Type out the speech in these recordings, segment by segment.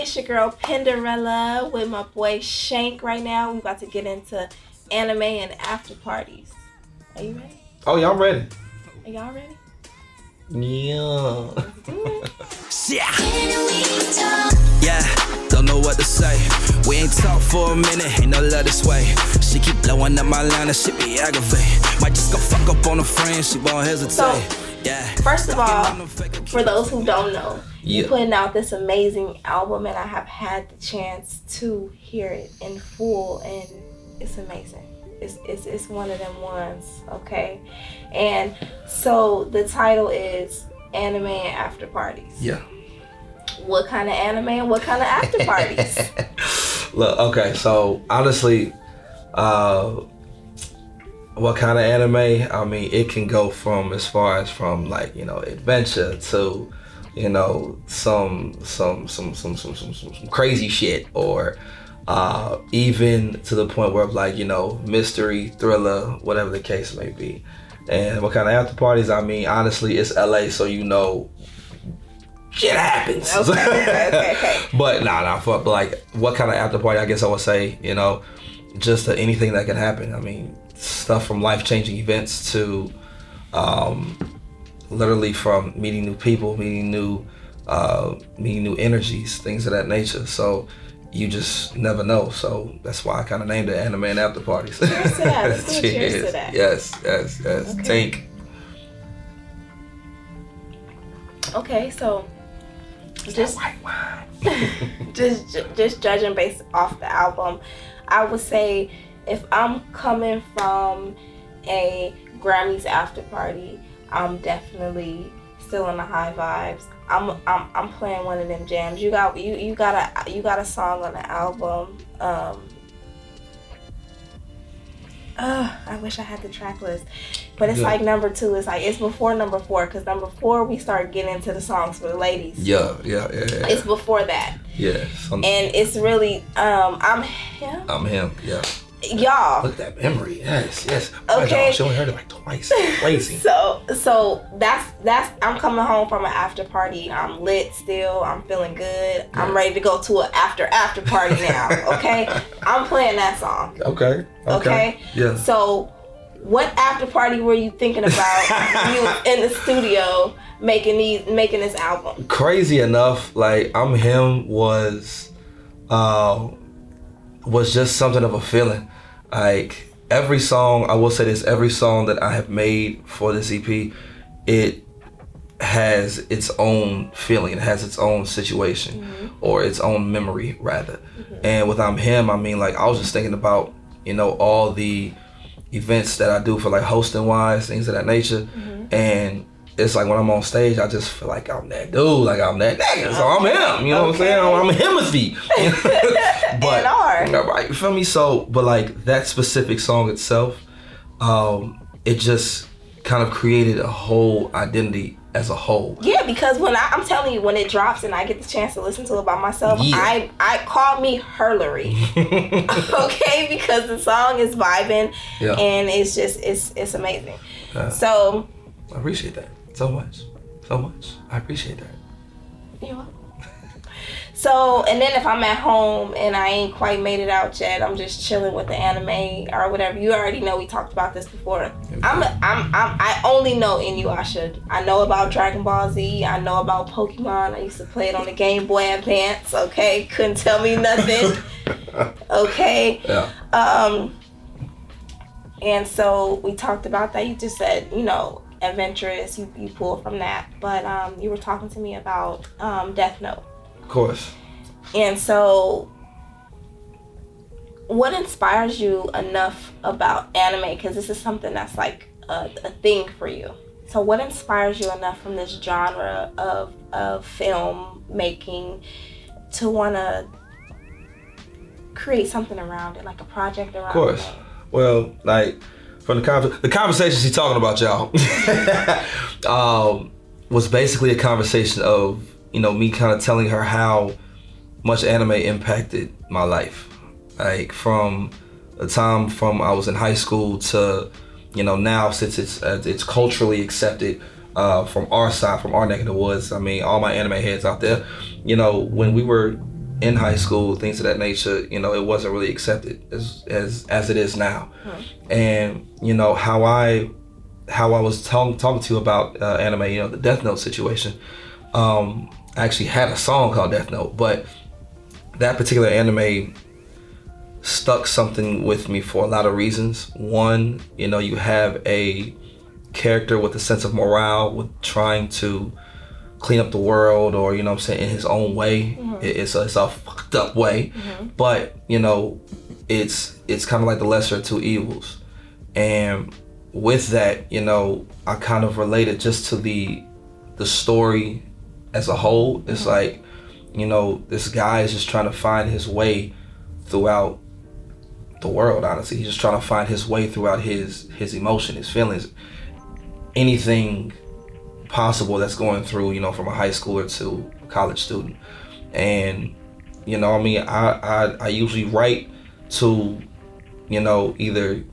It's your girl Pynderella with my boy Shank right now. We're about to get into anime and after parties. Are you ready? Oh yeah, I'm ready. Are y'all ready? Yeah. Let's do it. Yeah, don't know what to say. We ain't talked for a minute, ain't no love this way. She keep blowing up my line, that shit be aggravating. Might just go fuck up on a friend, she won't hesitate. So, yeah. First of all, for those who don't know, you're Yeah. putting out this amazing album, and I have had the chance to hear it in full, and it's amazing. It's one of them ones, okay? And so the title is Anime and After Parties. Yeah. What kind of anime and what kind of after parties? Look, okay, so honestly, what kind of anime? I mean, it can go from as far as from like, you know, adventure to, you know, some crazy shit, or even to the point where like, you know, mystery, thriller, whatever the case may be. And what kind of after parties? I mean, honestly, it's LA, so you know, shit happens. Okay. But fuck, like, what kind of after party? I guess I would say, you know, just anything that can happen. I mean, stuff from life-changing events to literally from meeting new people, meeting new energies, things of that nature. So you just never know. So that's why I kind of named it Anime and After Parties. Cheers to that. Let's do a cheers to that. Yes. Okay. Tank. Okay, so just white wine. just judging based off the album, I would say if I'm coming from a Grammys after party, I'm definitely still in the high vibes. I'm playing one of them jams. You got a song on the album. I wish I had the track list, but it's like number 2. It's before number 4, because number 4 we start getting into the songs for the ladies. Yeah. It's before that. Yeah. And it's really I'm him. I'm him. Yeah. Y'all. Look at that memory. Yes. Okay. She only heard it like twice. Crazy. So that's I'm coming home from an after party. I'm lit still. I'm feeling good. Yeah. I'm ready to go to an after party now. Okay. I'm playing that song. Okay. Yeah. So what after party were you thinking about you in the studio making this album? Crazy enough, like I'm him was just something of a feeling. Like every song, I will say this, every song that I have made for this EP, it has its own feeling, it has its own situation, or its own memory rather. And with I'm him, I mean, like I was just thinking about, you know, all the events that I do for like hosting wise, things of that nature. And it's like when I'm on stage, I just feel like I'm that dude, like I'm that nigga, so I'm him, you know what I'm saying? I'm a himothy. But, right, you feel me? So, but like that specific song itself, it just kind of created a whole identity as a whole. Yeah, because when I'm telling you, when it drops and I get the chance to listen to it by myself, I call me Hurlery. Okay, because the song is vibing and it's just it's amazing. So I appreciate that so much. I appreciate that. You're welcome. So, and then if I'm at home and I ain't quite made it out yet, I'm just chilling with the anime or whatever. You already know we talked about this before. I only know Inuyasha. I know about Dragon Ball Z. I know about Pokemon. I used to play it on the Game Boy Advance. Okay, couldn't tell me nothing. Okay. Yeah. And so we talked about that. You just said, you know, adventurous. You pull from that, but you were talking to me about Death Note. Of course. And so what inspires you enough about anime? Because this is something that's like a thing for you. So what inspires you enough from this genre of film making to want to create something around it, like a project around it? Of course. Well, like from the conversations he's talking about, y'all, was basically a conversation of, you know, me kind of telling her how much anime impacted my life. Like from the time from I was in high school to, you know, now since it's culturally accepted from our side, from our neck of the woods. I mean, all my anime heads out there, you know, when we were in high school, things of that nature, you know, it wasn't really accepted as it is now. And you know how I was talking to you about anime, you know, the Death Note situation. I actually had a song called Death Note, but that particular anime stuck something with me for a lot of reasons. One, you know, you have a character with a sense of morale, with trying to clean up the world, or, you know what I'm saying, in his own way. It's a fucked up way, but, you know, it's kind of like the lesser of two evils. And with that, you know, I kind of related just to the story as a whole. It's like, you know, this guy is just trying to find his way throughout the world, honestly. He's just trying to find his way throughout his emotion, his feelings, anything possible that's going through, you know, from a high schooler to a college student. And, you know, I mean, I usually write to, you know, either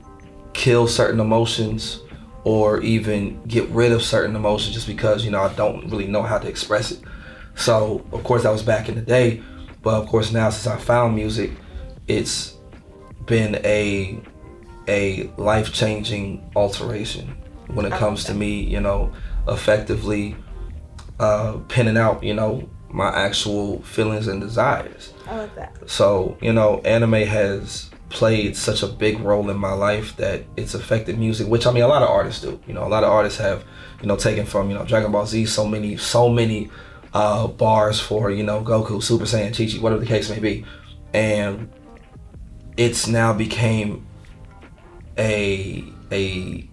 kill certain emotions or even get rid of certain emotions, just because, you know, I don't really know how to express it. So, of course, that was back in the day, but of course now, since I found music, it's been a life-changing alteration when it comes to me, you know, effectively penning out, you know, my actual feelings and desires. I like that. So, you know, anime has played such a big role in my life that it's affected music, which, I mean, a lot of artists do. You know, a lot of artists have, you know, taken from, you know, Dragon Ball Z, so many bars for, you know, Goku, Super Saiyan, Chi-Chi, whatever the case may be. And it's now became a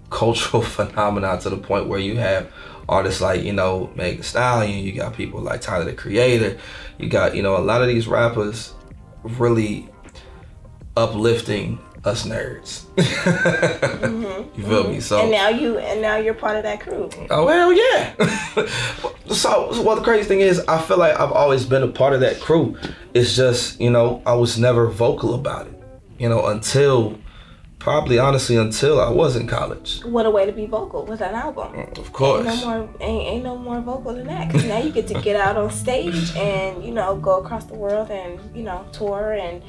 cultural phenomenon to the point where you have artists like, you know, Megan Thee Stallion, you got people like Tyler, the Creator, you got, you know, a lot of these rappers really uplifting us nerds. You feel me? So and now you're part of that crew. Oh hell yeah. So well, the crazy thing is, I feel like I've always been a part of that crew. It's just, you know, I was never vocal about it, you know, until I was in college. What a way to be vocal with an album. Of course. Ain't no more vocal than that. Because now you get to get out on stage and, you know, go across the world and, you know, tour and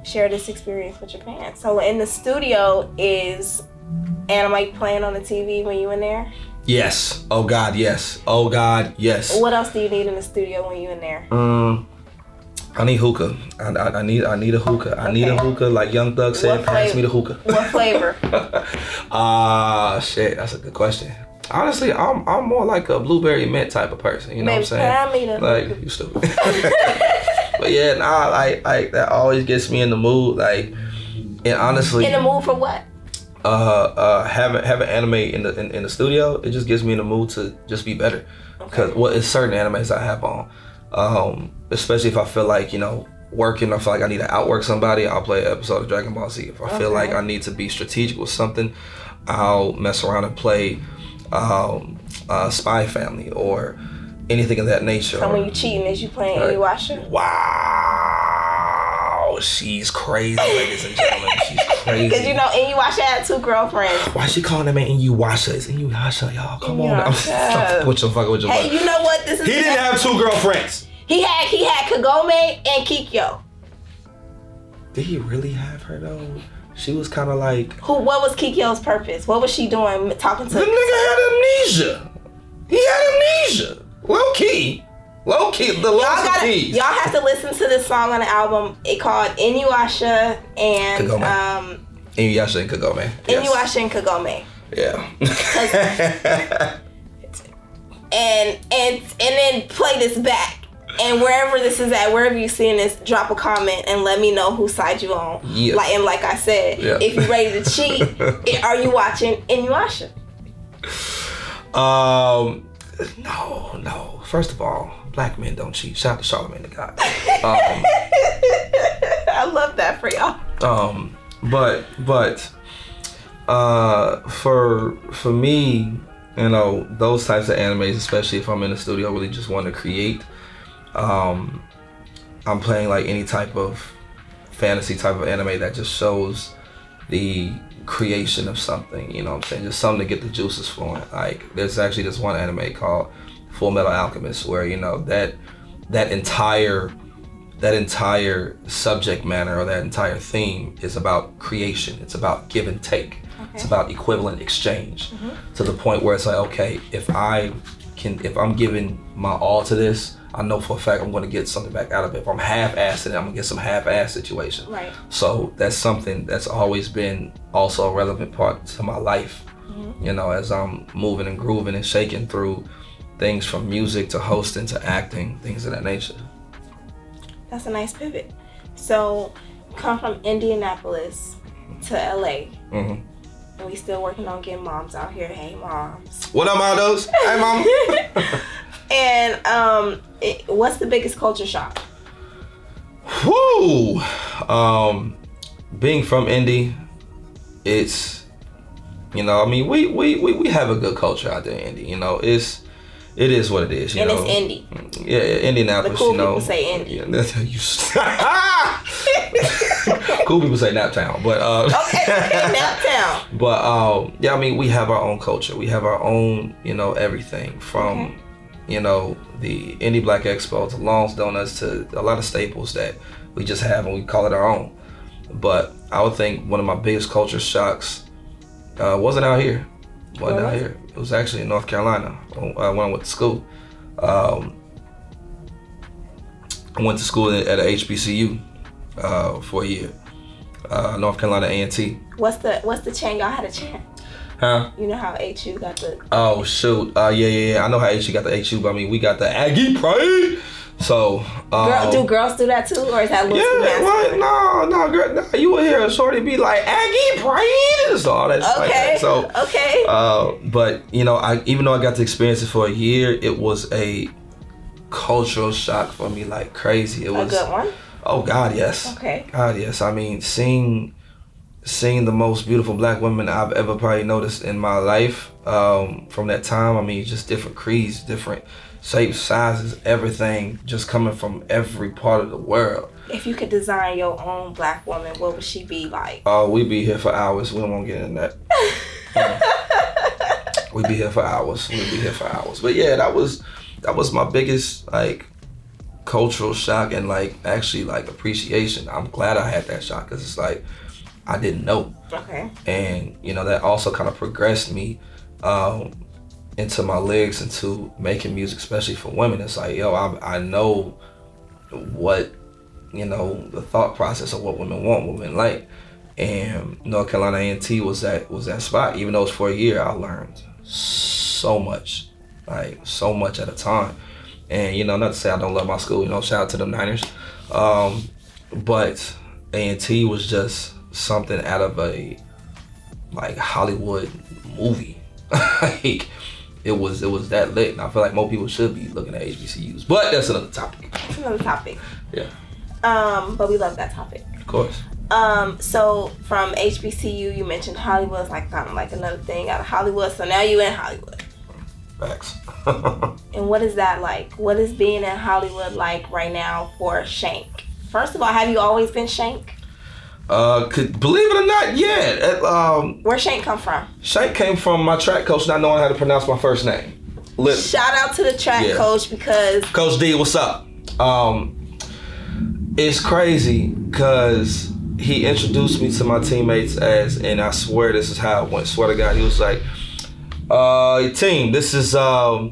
share this experience with your fans. So in the studio, is anime playing on the TV when you in there? Yes. Oh God, yes. Oh God, yes. What else do you need in the studio when you in there? I need hookah. I need a hookah. I need a hookah, like Young Thug said, pass me the hookah. What flavor? Shit, that's a good question. Honestly, I'm more like a blueberry mint type of person, you know what I'm saying? Like, you stupid. But yeah, nah, like that always gets me in the mood, like, and honestly. In the mood for what? Having anime in the studio, it just gets me in the mood to just be better. Because it's certain animes I have on, especially if I feel like, you know, working, I feel like I need to outwork somebody, I'll play an episode of Dragon Ball Z. If I feel like I need to be strategic with something, I'll mess around and play Spy Family or anything of that nature. So when you cheating, is you playing Inuyasha? Wow, she's crazy, ladies and gentlemen. She's crazy. Because, you know, Inuyasha had 2 girlfriends. Why she calling that man Inuyasha? It's Inuyasha, y'all. Come on. I'm fucking with your Hey, you know what? This is. He didn't have 2 girlfriends. He had Kagome and Kikyo. Did he really have her though? She was kind of like. What was Kikyo's purpose? What was she doing talking to? The nigga had amnesia. He had amnesia. Low key. The lost keys. Y'all have to listen to this song on the album. It called Inuyasha and Kagome. Inuyasha and Kagome. Yes. Inuyasha and Kagome. Yeah. and then play this back. And wherever this is at, wherever you're seeing this, drop a comment and let me know whose side you on. Yeah. Like I said, if you're ready to cheat, are you watching Inuyasha? No. First of all, black men don't cheat. Shout out to Charlamagne the God. I love that for y'all. But for me, you know, those types of animes, especially if I'm in the studio, really just want to create. I'm playing like any type of fantasy type of anime that just shows the creation of something, you know what I'm saying? Just something to get the juices flowing. Like, there's actually this one anime called Full Metal Alchemist where, you know, that entire that entire subject matter or that entire theme is about creation. It's about give and take. Okay. It's about equivalent exchange. To the point where it's like, okay, if I'm giving my all to this, I know for a fact I'm going to get something back out of it. If I'm half-assed it, I'm going to get some half-assed situation. Right. So that's something that's always been also a relevant part to my life. You know, as I'm moving and grooving and shaking through things from music to hosting to acting, things of that nature. That's a nice pivot. So, come from Indianapolis to LA. And we still working on getting moms out here. Hey, moms. What up, Mondos? Hey, mom. And what's the biggest culture shock? Whoo! Being from Indy, it's, you know, I mean, we have a good culture out there in Indy. You know, it is what it is. You know? It's Indy. Yeah, Indianapolis. The cool you know, people say Indy. Yeah, that's how you. Cool people say Naptown, but okay, Naptown. But yeah, I mean, we have our own culture. We have our own, you know, everything from, you know, the Indie Black Expo to Long's Donuts to a lot of staples that we just have and we call it our own. But I would think one of my biggest culture shocks wasn't out here. It was actually in North Carolina when I went to school. I went to school at a HBCU for a year, North Carolina A&T. What's the chant? Y'all had a chant? Huh? You know how HU got the... Oh, shoot. Yeah. I know how HU got the HU, but I mean, we got the Aggie Pride. So... do girls do that too? Or is that little masculine? No, girl. No, you will hear a shorty be like, Aggie Pride. So all that stuff like that. So, okay. But, you know, even though I got to experience it for a year, it was a cultural shock for me like crazy. It was a good one? Oh, God, yes. Okay. God, yes. I mean, seeing the most beautiful black women I've ever probably noticed in my life from that time. I mean, just different creeds, different shapes, sizes, everything just coming from every part of the world. If you could design your own black woman, what would she be like? Oh, we'd be here for hours. We don't want to get in that. We'd be here for hours. But yeah, that was my biggest like cultural shock and like actually like appreciation. I'm glad I had that shock because it's like I didn't know. Okay. And you know that also kind of progressed me into my lyrics, into making music, especially for women. It's like, yo, I know what, you know, the thought process of what women want, what women like. And North Carolina A&T was that spot. Even though it's for a year, I learned so much at a time. And, you know, not to say I don't love my school, you know, shout out to them Niners. But A&T was just something out of a, like, Hollywood movie. Like, it was that lit. And I feel like more people should be looking at HBCUs. But that's another topic. That's another topic. Yeah. But we love that topic. Of course. So from HBCU, you mentioned Hollywood's like kind of like another thing out of Hollywood. So now you in Hollywood. Facts. And what is that like? What is being in Hollywood like right now for Shank? First of all, have you always been Shank? Believe it or not, yeah. Where Shank come from? Shank came from my track coach not knowing how to pronounce my first name. Literally. Shout out to the track coach because... Coach D, what's up? It's crazy because he introduced me to my teammates as, and I swear this is how it went, swear to God, he was like, team, this is Khyran,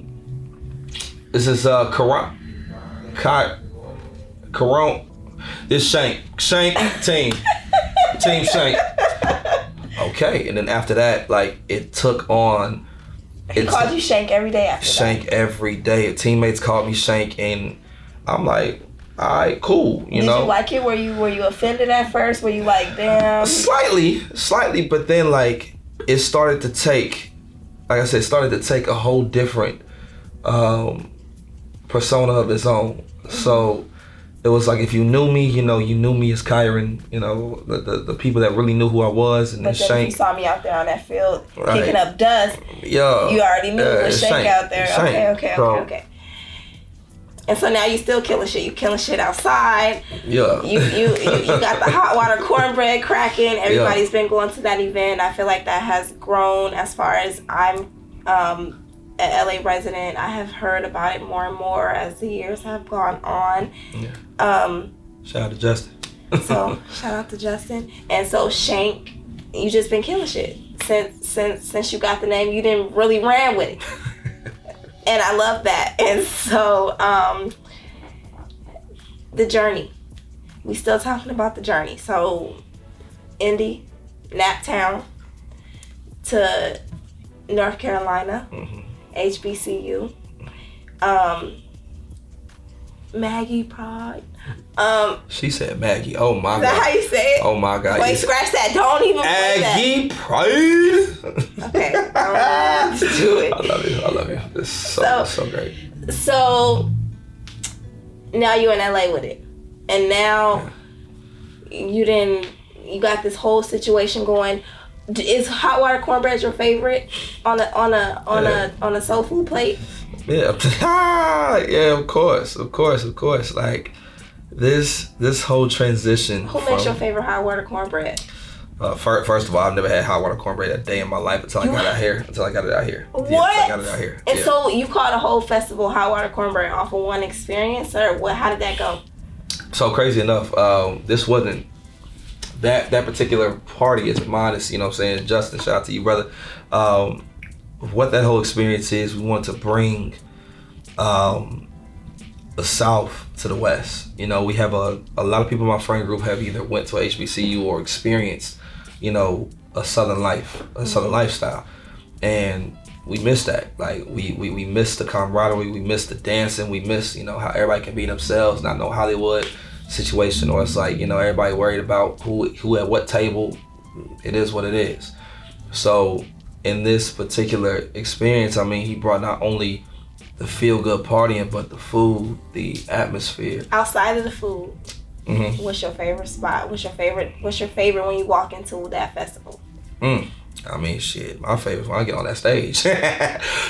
this Shank team, Team Shank. Okay, and then after that, like, it took on. He called you Shank every day after Shank that. every day. Teammates called me Shank, and I'm like, all right, cool, you know. Did you like it? Were you offended at first? Were you like, damn? Slightly, but then like it started to take, like I said, a whole different persona of its own. Mm-hmm. So it was like if you knew me, you know, you knew me as Khyran, you know, the people that really knew who I was, and but then Shank. If you saw me out there on that field kicking up dust, you already knew it was Shank out there. Shank. Okay. And so now you still killing shit. You killing shit outside. Yeah. You got the hot water cornbread cracking. Everybody's been going to that event. I feel like that has grown as far as I'm an LA resident. I have heard about it more and more as the years have gone on. Yeah. Shout out to Justin. So shout out to Justin. And so Shank, you just been killing shit since you got the name. You didn't really ran with it, and I love that. And so the journey, we still talking about the journey. So Indy, Naptown to North Carolina, HBCU, Maggie Pride. She said Maggie. Oh my Is God. that how you say it? Oh my God. Wait, scratch that. Don't even play that. Aggie Pride. Okay. I don't know. Just do it. I love you. It's so great. So now you're in LA with it, and now you got this whole situation going. Is hot water cornbread your favorite on a soul food plate? Yeah, yeah, of course. Like this whole transition. Who makes your favorite hot water cornbread? First of all, I've never had hot water cornbread a day in my life until I got it out here. What? Yeah, I got it out here. And so you called a whole festival hot water cornbread off of one experience, or what? How did that go? So crazy enough, this wasn't that particular party is mine. Is, you know what I'm saying, Justin, shout out to you, brother. What that whole experience is, we want to bring the South to the West. You know, we have a lot of people in my friend group have either went to HBCU or experienced, you know, a Southern life, a Southern lifestyle, and we miss that. Like we miss the camaraderie, we miss the dancing, we miss, you know, how everybody can be themselves, not no Hollywood situation, or it's like, you know, everybody worried about who at what table. It is what it is. So in this particular experience, I mean, he brought not only the feel-good partying, but the food, the atmosphere. Outside of the food, what's your favorite spot? What's your favorite when you walk into that festival? I mean, shit, my favorite when I get on that stage.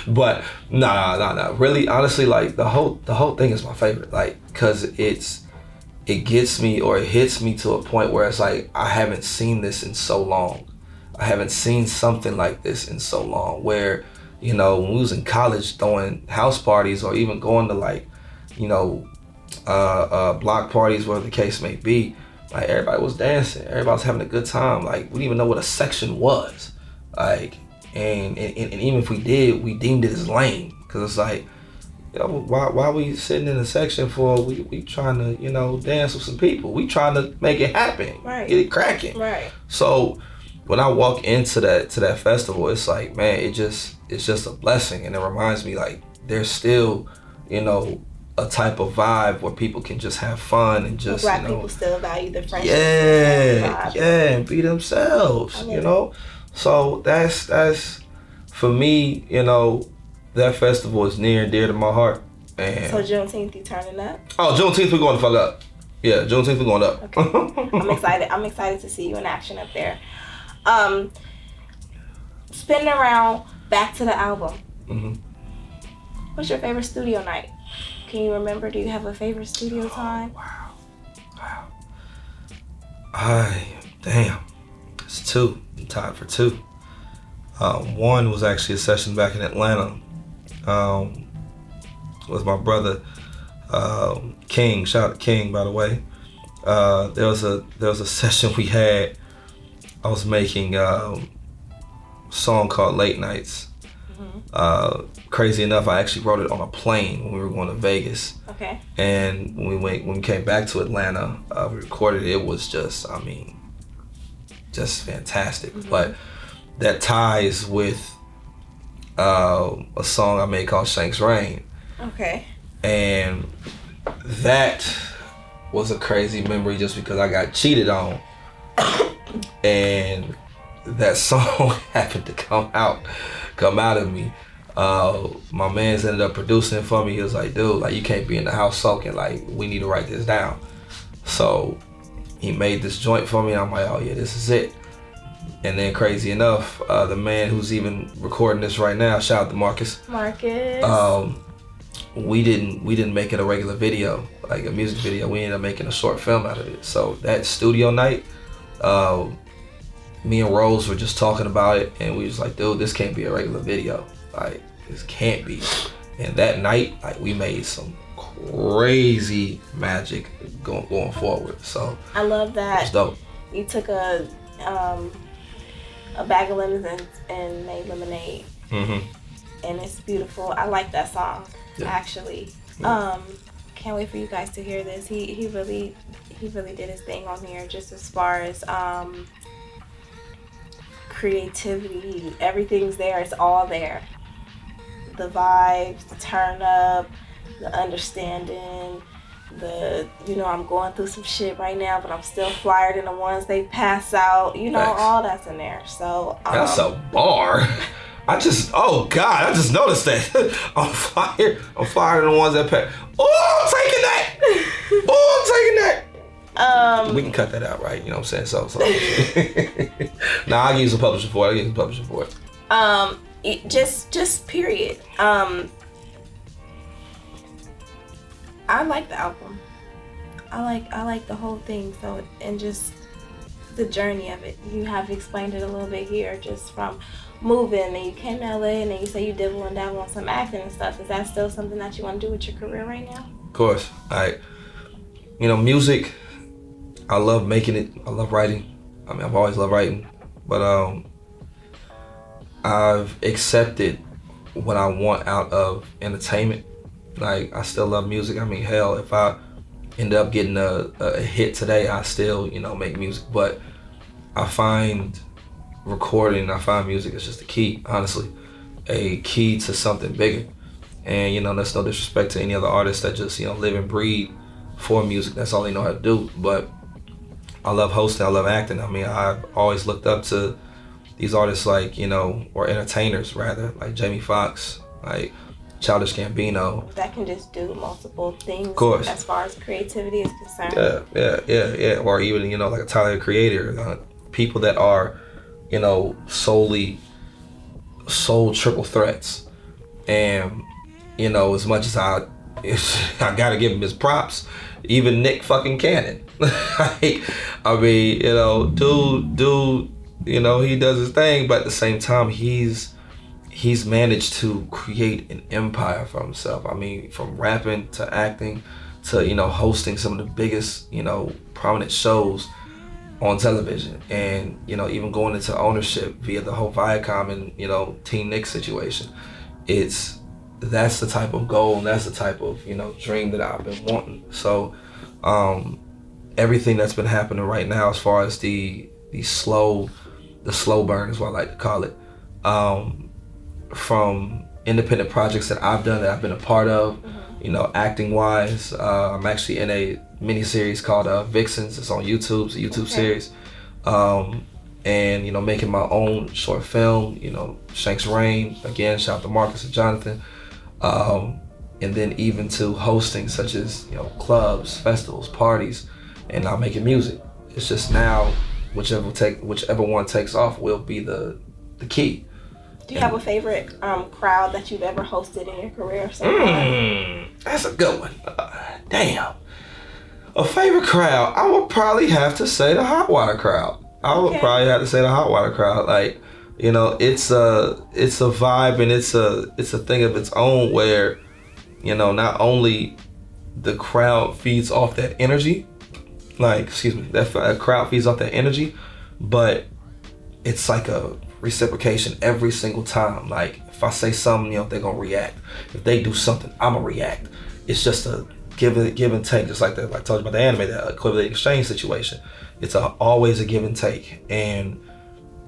But nah. Really, honestly, like the whole thing is my favorite. Like, cause it gets me, or it hits me to a point where it's like, I haven't seen this in so long. I haven't seen something like this in so long, where, you know, when we was in college throwing house parties, or even going to, like, you know, block parties, whatever the case may be, like, everybody was dancing, everybody was having a good time. Like, we didn't even know what a section was. Like, and even if we did, we deemed it as lame, because it's like, you know, why we sitting in a section for? We trying to, you know, dance with some people. We trying to make it happen, right? Get it cracking, right? So when I walk into that festival, it's like, man, it's just a blessing, and it reminds me, like, there's still, you know, a type of vibe where people can just have fun and just, Black you know, people still value the friendship. Yeah, and be themselves, you know. So that's for me, you know. That festival is near and dear to my heart. And so Juneteenth, you turning up? Oh, Juneteenth, we're going the fuck up. Yeah, Juneteenth, we're going up. Okay. I'm excited to see you in action up there. Spinning around back to the album. What's your favorite studio night? Can you remember? Do you have a favorite studio time? Wow. Damn. It's two. I'm tied for two. One was actually a session back in Atlanta. With my brother King. Shout out to King, by the way. There was a session we had. I was making a song called Late Nights. Crazy enough, I actually wrote it on a plane when we were going to Vegas. Okay. And when we came back to Atlanta, we recorded it. It was just, I mean, just fantastic. But that ties with a song I made called Shank's Rain. Okay. And that was a crazy memory just because I got cheated on. And that song happened to come out of me. My man's ended up producing it for me. He was like, dude, like, you can't be in the house soaking, like, we need to write this down. So he made this joint for me. I'm like, oh yeah, this is it. And then crazy enough, the man who's even recording this right now, shout out to Marcus. We didn't make it a regular video, like a music video. We ended up making a short film out of it. So that studio night, me and Rose were just talking about it, and we was like, dude, this can't be a regular video. Like, this can't be. And that night, like, we made some crazy magic going forward. So I love that. It's dope. You took a bag of lemons and made lemonade. Mm-hmm. And it's beautiful. I like that song, actually. Can't wait for you guys to hear this. He really did his thing on here, just as far as creativity. Everything's there. It's all there. The vibes, the turn up, the understanding, I'm going through some shit right now, but I'm still flyer than the ones they pass out. All that's in there. So that's a bar. I just noticed that. I'm flyer than the ones that pass. Oh, I'm taking that. We can cut that out, right? You know what I'm saying? So. Nah, I'll give you some publishing for it. Just period. I like the album. I like the whole thing. So, and just the journey of it. You have explained it a little bit here, just from moving, and you came to LA, and then you say you dibble and dabble on some acting and stuff. Is that still something that you want to do with your career right now? Of course. Music, I love making it. I love writing. I've always loved writing, but I've accepted what I want out of entertainment. I still love music. Hell, if I end up getting a hit today, I still, make music. But I find music is just a key, honestly, a key to something bigger. And, that's no disrespect to any other artists that just, live and breathe for music. That's all they know how to do. But I love hosting. I love acting. I've always looked up to these artists or entertainers rather, like Jamie Foxx, like Childish Gambino. That can just do multiple things, of course, as far as creativity is concerned. Yeah. Or even, like a Tyler, the Creator, people that are, soul triple threats. And, as much as I gotta give him his props, even Nick fucking Cannon. Dude, he does his thing, but at the same time, he's managed to create an empire for himself. From rapping to acting to, hosting some of the biggest, prominent shows on television, and, even going into ownership via the whole Viacom and, Team Nick situation. That's the type of goal, and that's the type of, dream that I've been wanting. So, everything that's been happening right now, as far as the slow burn is what I like to call it, from independent projects that I've done, that I've been a part of, acting wise. I'm actually in a mini-series called Vixens. It's on YouTube. It's a YouTube series. And, making my own short film, Shank's Reign. Again, shout out to Marcus and Jonathan. And then even to hosting, such as, clubs, festivals, parties, and now making music. It's just now, whichever one takes off will be the key. Do you have a favorite crowd that you've ever hosted in your career? That's a good one. Damn. A favorite crowd, I would probably have to say the Hot Water crowd. It's a vibe, and it's a thing of its own where, not only the crowd feeds off that energy, that crowd feeds off that energy, but it's like a reciprocation every single time. Like, if I say something, they're gonna react. If they do something, I'm gonna react. It's just a give and take, just like I told you about the anime, that equivalent exchange situation. It's always a give and take, and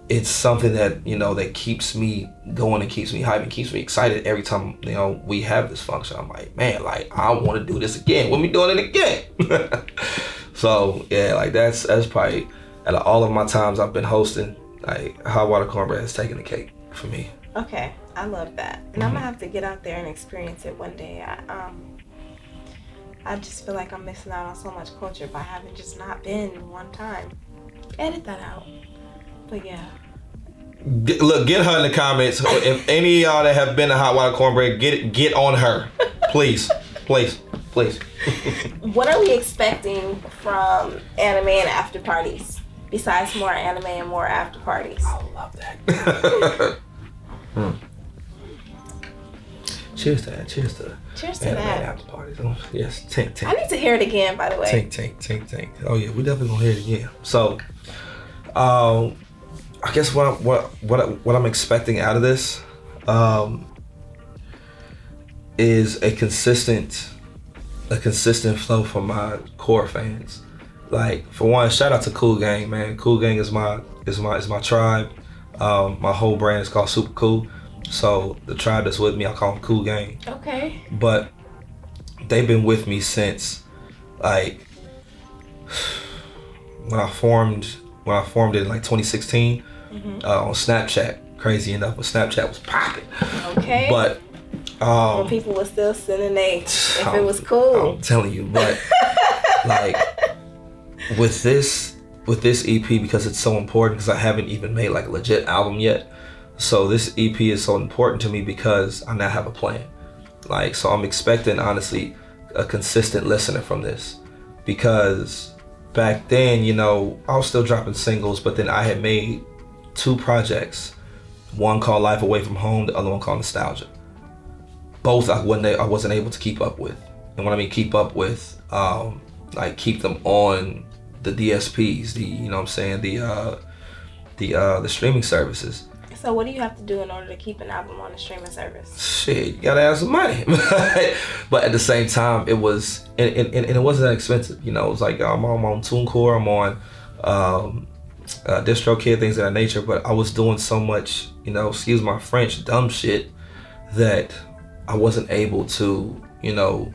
it's something that that keeps me going and keeps me hyped and keeps me excited every time we have this function. I'm like, man, I want to do this again. When we doing it again? So yeah, that's probably, out of all of my times I've been hosting, Hot Water Cornbread has taken the cake for me. Okay, I love that, and I'm gonna have to get out there and experience it one day. I just feel like I'm missing out on so much culture by having just not been one time. Edit that out. But yeah. Get her in the comments. If any of y'all that have been to Hot Water Cornbread, get on her. Please. What are we expecting from anime and after parties? Besides more anime and more after parties. I love that. Cheers to that. Cheers to that. After parties. Yes, tink. I need to hear it again, by the way. Tink. Oh yeah, we definitely gonna hear it again. So, I guess what I'm expecting out of this, is a consistent flow from my core fans. Like, for one, shout out to Cool Gang, man. Cool Gang is my tribe. My whole brand is called Super Cool. So the tribe that's with me, I call them Cool Gang. Okay. But they've been with me since, like, when I formed it in like 2016 on Snapchat. Crazy enough, but Snapchat was popping. Okay. But when people were still sending if it was cool. I'm telling you, but like with this EP, because it's so important, because I haven't even made like a legit album yet. So this EP is so important to me because I now have a plan. Like, so I'm expecting, honestly, a consistent listener from this, because back then, you know, I was still dropping singles, but then I had made 2 projects, one called Life Away From Home, the other one called Nostalgia. Both I wasn't able to keep up with. And when I mean keep up with, like keep them on the DSPs, you know what I'm saying, the streaming services. So what do you have to do in order to keep an album on a streaming service? Shit, you gotta have some money. But at the same time, it was, and it wasn't that expensive. You know, it was like I'm on TuneCore, I'm on DistroKid, things of that nature. But I was doing so much, you know, excuse my French, dumb shit, that I wasn't able to, you know,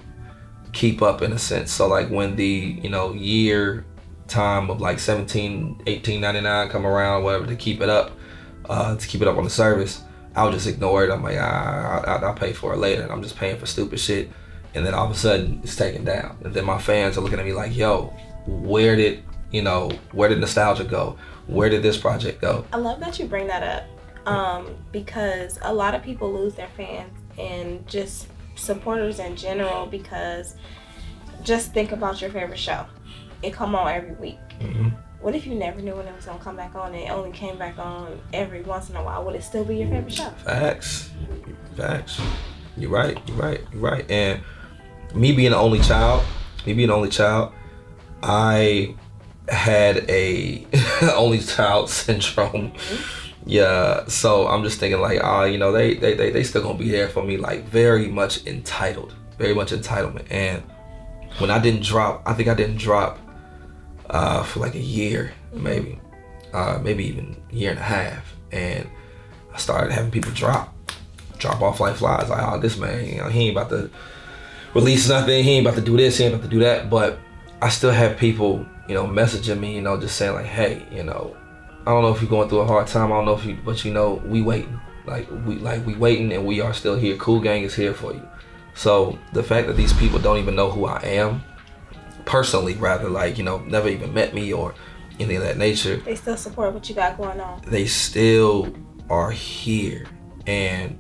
keep up in a sense. So like when the, you know, year time of like $17-$18.99 come around, whatever, to keep it up on the service, I'll just ignore it. I'm like, I'll pay for it later, and I'm just paying for stupid shit. And then all of a sudden it's taken down, and then my fans are looking at me like, yo, where did Nostalgia go? Where did this project go? I love that you bring that up, because a lot of people lose their fans and just supporters in general, because just think about your favorite show. It come on every week. Mm-hmm. What if you never knew when it was gonna come back on and it only came back on every once in a while? Would it still be your favorite show? Facts. You're right. And me being the only child, I had a only child syndrome. Mm-hmm. Yeah, so I'm just thinking like, you know, they still gonna be there for me, like very much entitlement. And when I didn't drop, I think I didn't drop for like a year, maybe even a year and a half, and I started having people drop off like flies. Like, oh, this man, you know, he ain't about to release nothing, he ain't about to do this, he ain't about to do that. But I still have people, you know, messaging me, you know, just saying like, hey, you know, I don't know if you're going through a hard time, I don't know if you, but you know, we waiting, we waiting, and we are still here. Cool Gang is here for you. So the fact that these people don't even know who I am personally, rather, like, you know, never even met me or anything of that nature, they still support what you got going on. They still are here. And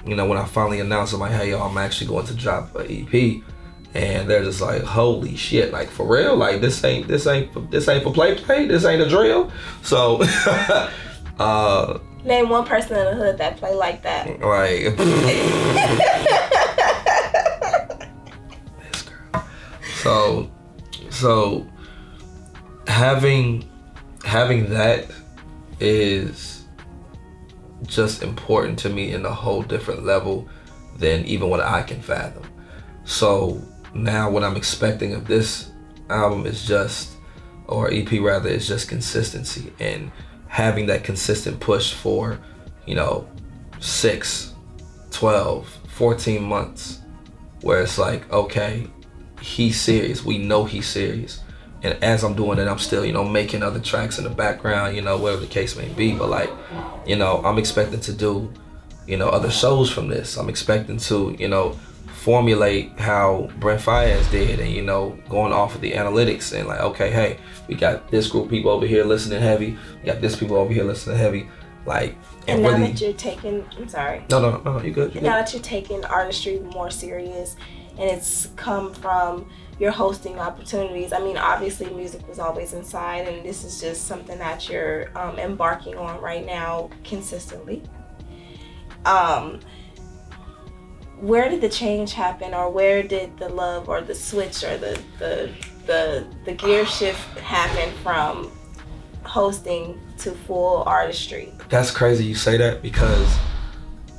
you know, when I finally announced, I'm like, hey, yo, I'm actually going to drop an EP, and they're just like, holy shit, like, for real, like, this ain't for play, this ain't a drill. So name one person in the hood that play like that. Right. This girl. So having that is just important to me in a whole different level than even what I can fathom. So now what I'm expecting of this album is just, or EP rather, is just consistency, and having that consistent push for, you know, 6, 12, 14 months, where it's like, okay, he's serious, we know he's serious. And as I'm doing it, I'm still, you know, making other tracks in the background, you know, whatever the case may be. But like, you know, I'm expecting to do, you know, other shows from this. I'm expecting to, you know, formulate how Brent Faiyaz did, and, you know, going off of the analytics and like, okay, hey, we got this group of people over here listening heavy, we got this people over here listening heavy, like, and now really, that you're taking, I'm sorry. No, you good. Now that you're taking artistry more serious, and it's come from your hosting opportunities. I mean, obviously music was always inside, and this is just something that you're embarking on right now consistently. where did the change happen, or where did the love or the switch or the gear shift happen from hosting to full artistry? That's crazy you say that, because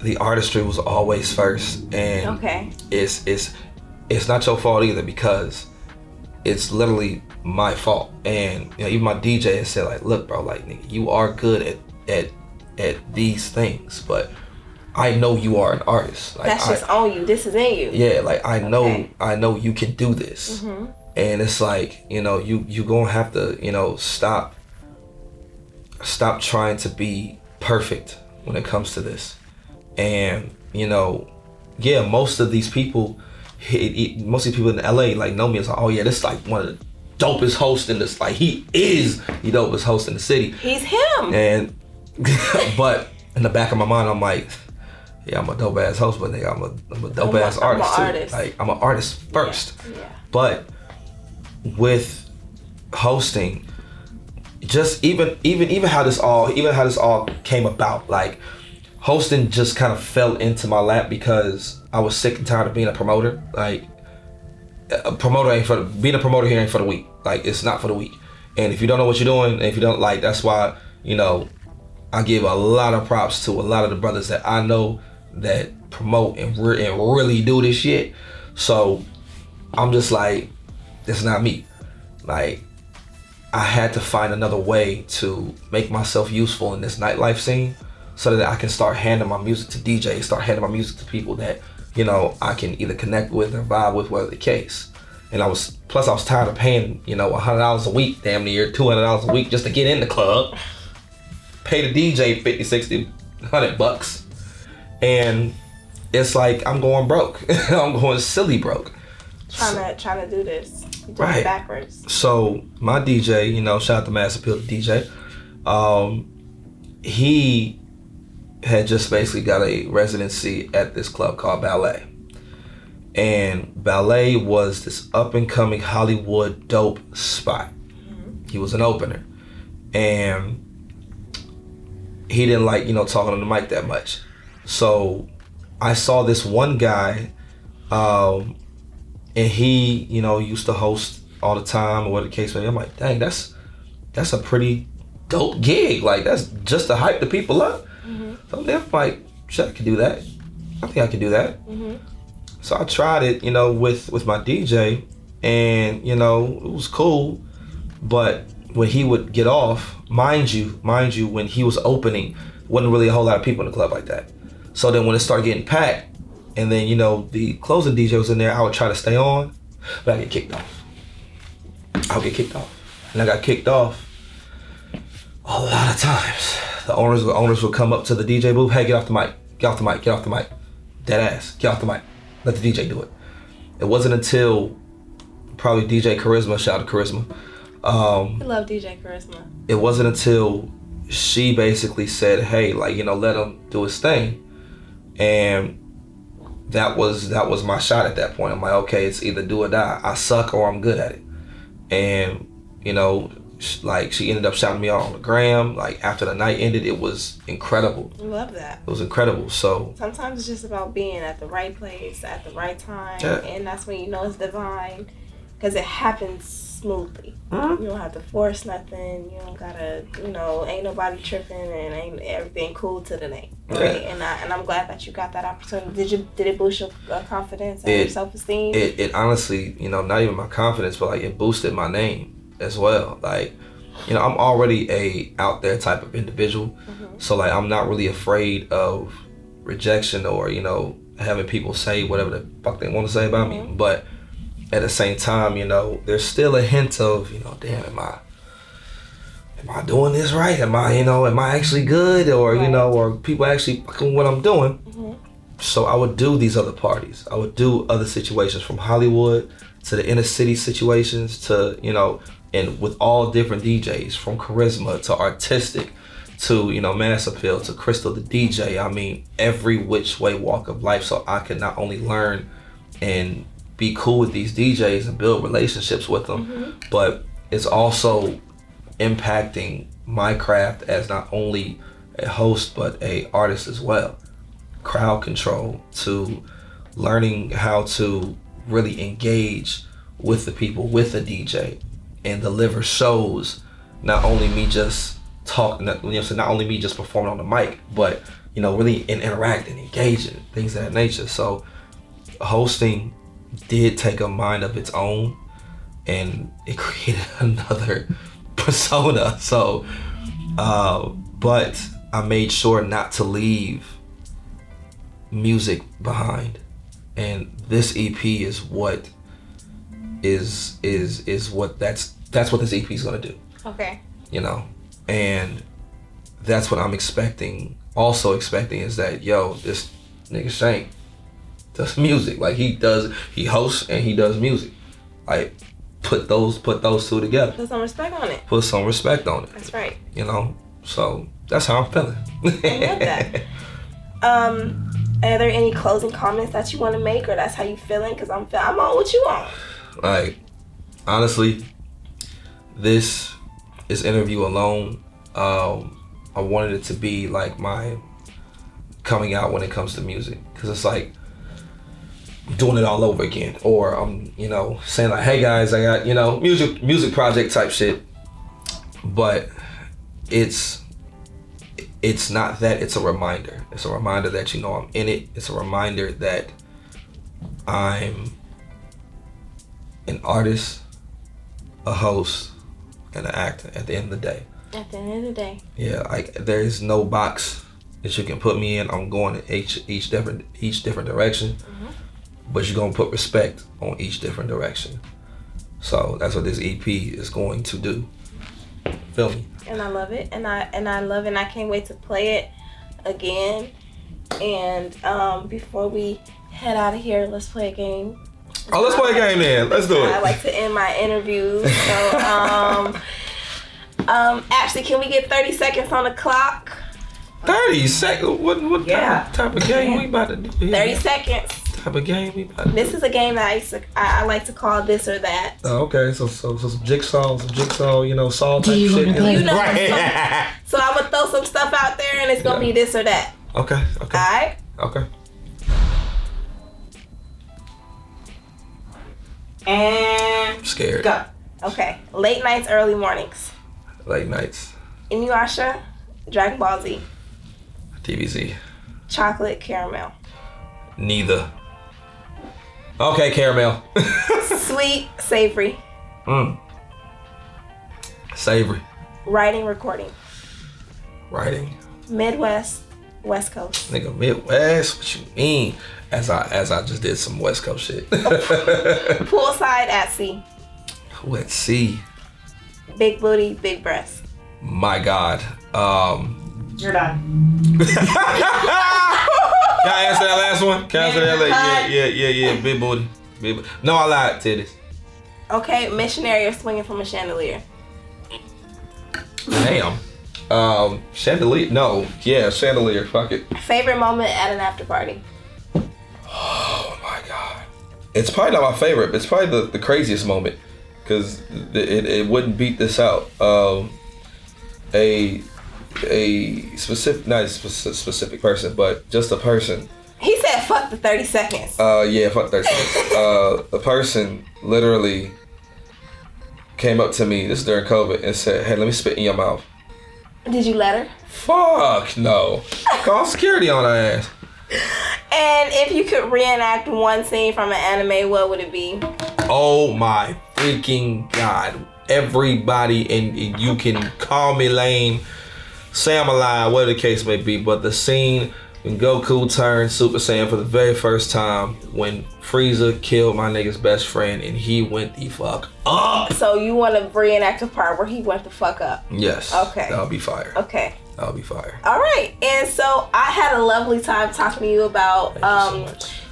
the artistry was always first, and okay, it's not your fault either, because it's literally my fault. And you know, even my DJ has said like, look bro, like nigga, you are good at these things, but I know you are an artist. Like, that's just on you. This is in you. Yeah, like I know you can do this. Mm-hmm. And it's like, you know, you gonna have to, you know, stop trying to be perfect when it comes to this. And you know, yeah, most of these people in LA like know me as like, oh yeah, this is like one of the dopest hosts in this, like he is the dopest host in the city. He's him. And but in the back of my mind, I'm like, yeah, I'm a dope ass host, but nigga, I'm a dope ass artist too. Artist. Like I'm an artist first. Yeah. But with hosting, just even how this all came about, like hosting just kind of fell into my lap because I was sick and tired of being a promoter. Like being a promoter here ain't for the weak. Like it's not for the weak. And if you don't know what you're doing, and if you don't, like, that's why, you know, I give a lot of props to a lot of the brothers that I know that promote and really do this shit. So I'm just like, it's not me. Like I had to find another way to make myself useful in this nightlife scene, so that I can start handing my music to DJs, start handing my music to people that, you know, I can either connect with or vibe with, whatever the case. And I was tired of paying, you know, $100 a week, damn near $200 a week just to get in the club. Pay the DJ 50, 60, 100 bucks. And it's like, I'm going broke. I'm going silly broke. Trying to do this. You're doing right. it backwards. So my DJ, you know, shout out to Mass Appeal to DJ. He had just basically got a residency at this club called Ballet. And Ballet was this up and coming Hollywood dope spot. Mm-hmm. He was an opener. And he didn't like, you know, talking on the mic that much. So I saw this one guy, and he, you know, used to host all the time or whatever the case may be. I'm like, dang, that's a pretty dope gig. Like that's just to hype the people up. Mm-hmm. So then I'm like, shit, I can do that. I think I can do that. Mm-hmm. So I tried it, you know, with my DJ, and you know, it was cool. But when he would get off, mind you, when he was opening, wasn't really a whole lot of people in the club like that. So then when it started getting packed, and then, you know, the closing DJ was in there, I would try to stay on, but I get kicked off. I'll get kicked off. And I got kicked off a lot of times. The owners would come up to the DJ booth, hey, get off the mic, get off the mic, get off the mic. Dead ass, get off the mic. Let the DJ do it. It wasn't until probably DJ Charisma, shout out to Charisma. I love DJ Charisma. It wasn't until she basically said, hey, like, you know, let him do his thing. And that was my shot at that point. I'm like, okay, it's either do or die. I suck or I'm good at it. And, you know, like she ended up shouting me out on the gram. Like after the night ended, it was incredible. I love that. It was incredible. So sometimes it's just about being at the right place at the right time, yeah. And that's when you know it's divine, because it happens smoothly. Mm-hmm. You don't have to force nothing. You don't gotta, you know, ain't nobody tripping and ain't everything cool to the night. Right? Yeah. And I'm glad that you got that opportunity. Did it boost your confidence and your self-esteem? It honestly, you know, not even my confidence, but like it boosted my name as well. Like, you know, I'm already a out there type of individual. Mm-hmm. So like I'm not really afraid of rejection or, you know, having people say whatever the fuck they want to say about me. But at the same time, you know, there's still a hint of, you know, damn, am I doing this right? Am I actually good? Or, right. You know, or people actually fucking what I'm doing? Mm-hmm. So I would do these other parties. I would do other situations, from Hollywood to the inner city situations to, you know, and with all different DJs, from Charisma to Artistic to, you know, Mass Appeal to Crystal the DJ. I mean, every which way walk of life, so I could not only learn and be cool with these DJs and build relationships with them, but it's also impacting my craft as not only a host but a artist as well. Crowd control to learning how to really engage with the people, with the DJ, and deliver shows. Not only me just talking, not only me just performing on the mic, but really interacting, engaging, things of that nature. So hosting did take a mind of its own, and it created another persona. So, but I made sure not to leave music behind, and this EP is what that's what this EP is gonna do. Okay. And that's what I'm expecting. Also expecting is that this nigga Shank does music. Like he hosts and he does music. Like put those two together. Put some respect on it. Put some respect on it. That's right. So that's how I'm feeling. I love that. Are there any closing comments that you want to make, or that's how you feeling? Because I'm on what you on. Like, honestly, this interview alone, I wanted it to be like my coming out when it comes to music, because it's like doing it all over again, or I'm saying like, hey guys, I got music project type shit. But it's not that. It's a reminder. It's a reminder that I'm in it. It's a reminder that I'm an artist, a host, and an actor at the end of the day. At the end of the day. Yeah, like there's no box that you can put me in. I'm going in each different direction, but you're gonna put respect on each different direction. So that's what this EP is going to do. Feel me? And I love it, and I love it, and I can't wait to play it again. And before we head out of here, let's play a game. Oh, let's play a game then. Let's do it. I like to end my interviews. So, actually, can we get 30 seconds on the clock? 30 seconds? What type of game we about to do here? 30 seconds. Type of game we about to do? This is a game that I like to call this or that. Oh, okay. So some jigsaw, saw type shit. Right. So I'm gonna throw some stuff out there, and it's gonna be this or that. Okay. All right. Okay. And I'm scared. Go. Okay. Late nights, early mornings. Late nights. Inuyasha, Dragon Ball Z. TVZ. Chocolate, caramel. Neither. Okay, caramel. Sweet, savory. Savory. Writing, recording. Writing. Midwest, West Coast. Nigga, Midwest? What you mean? As I just did some West Coast shit. Poolside, at sea. Let's see. Big booty, big breast. My God. You're done. Can I answer that last one? Can I answer that? Yeah. Big booty. No, I lied. Titties. Okay, missionary or swinging from a chandelier. Damn. Chandelier. No. Yeah, chandelier. Fuck it. Favorite moment at an after party. Oh my God. It's probably not my favorite. It's probably the craziest moment, because it wouldn't beat this out. A specific, not a specific person, but just a person. He said, "Fuck the 30 seconds." Yeah, fuck 30 seconds. The person literally came up to me, this is during COVID, and said, "Hey, let me spit in your mouth." Did you let her? Fuck no. Call security on her ass. And if you could reenact one scene from an anime, what would it be? Oh my freaking God. Everybody, and you can call me lame, say I'm a liar, whatever the case may be, but the scene when Goku turned Super Saiyan for the very first time, when Frieza killed my nigga's best friend and he went the fuck up. So you want to reenact a part where he went the fuck up? Yes. Okay. That'll be fire. Okay. That'll be fire. All right. And so I had a lovely time talking to you about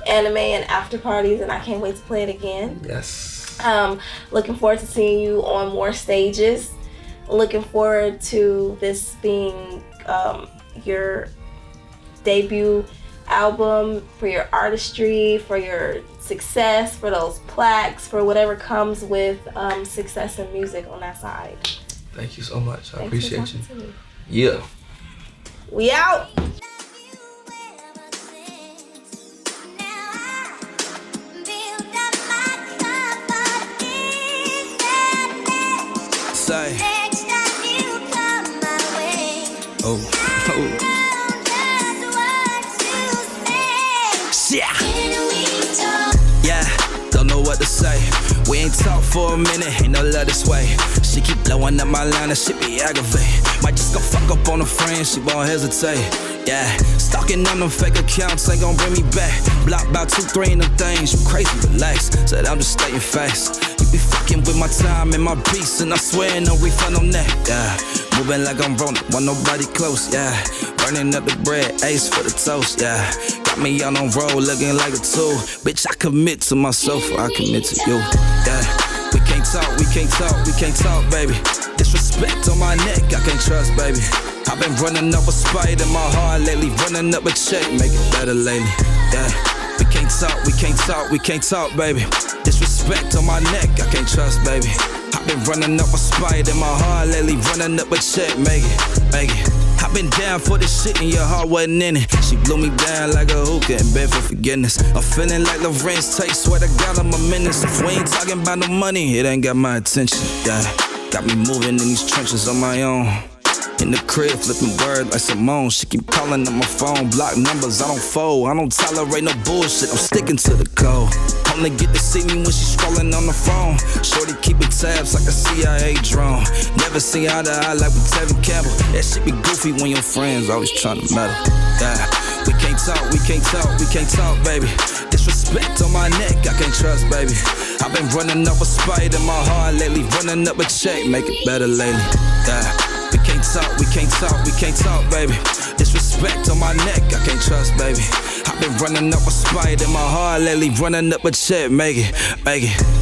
anime and after parties, and I can't wait to play it again. Yes. Looking forward to seeing you on more stages. Looking forward to this being your debut album, for your artistry, for your success, for those plaques, for whatever comes with success in music on that side. Thank you so much. I Thanks appreciate for talking you. to me. Yeah. We out. Oh, oh. Yeah, don't know what to say. We ain't talk for a minute, ain't no love this way. She keep blowing up my line, that shit be aggravating. Might just go fuck up on a friend, she won't hesitate. Yeah, stalking on them fake accounts ain't gon' bring me back. Block about 2-3 in them things, you crazy, relax. Said I'm just stating facts. You be fucking with my time and my peace, and I swear no refund on that. Yeah, moving like I'm Ronin, want nobody close. Yeah, burning up the bread, ace for the toast. Yeah, got me on roll, looking like a tool. Bitch, I commit to myself, or I commit to you. Yeah, we can't talk, we can't talk, we can't talk, baby. Disrespect on my neck, I can't trust, baby. I've been running up a spite in my heart lately, running up a check, make it better lately. Yeah, we can't talk, we can't talk, we can't talk, baby. Disrespect on my neck, I can't trust, baby. I've been running up a spite in my heart lately, running up a check, make it, make it. I've been down for this shit and your heart wasn't in it. She blew me down like a hookah and begged for forgiveness. I'm feeling like Lorenz Tate, swear to God I'm a menace. If we ain't talking about no money, it ain't got my attention. Yeah, got me moving in these trenches on my own. In the crib, flipping word like Simone. She keep calling on my phone, block numbers, I don't fold. I don't tolerate no bullshit, I'm sticking to the code. Only get to see me when she's scrolling on the phone. Shorty keeping tabs like a CIA drone. Never see eye to eye like with Tevin Campbell. That shit be goofy when your friends always trying to meddle. Yeah, we can't talk, we can't talk, we can't talk, baby. Disrespect on my neck, I can't trust, baby. I've been running up a spite in my heart lately, running up a check, make it better lately. Yeah, we can't talk, we can't talk, we can't talk, baby. Disrespect on my neck, I can't trust, baby. I've been running up a spite in my heart lately, running up a check, make it, make it.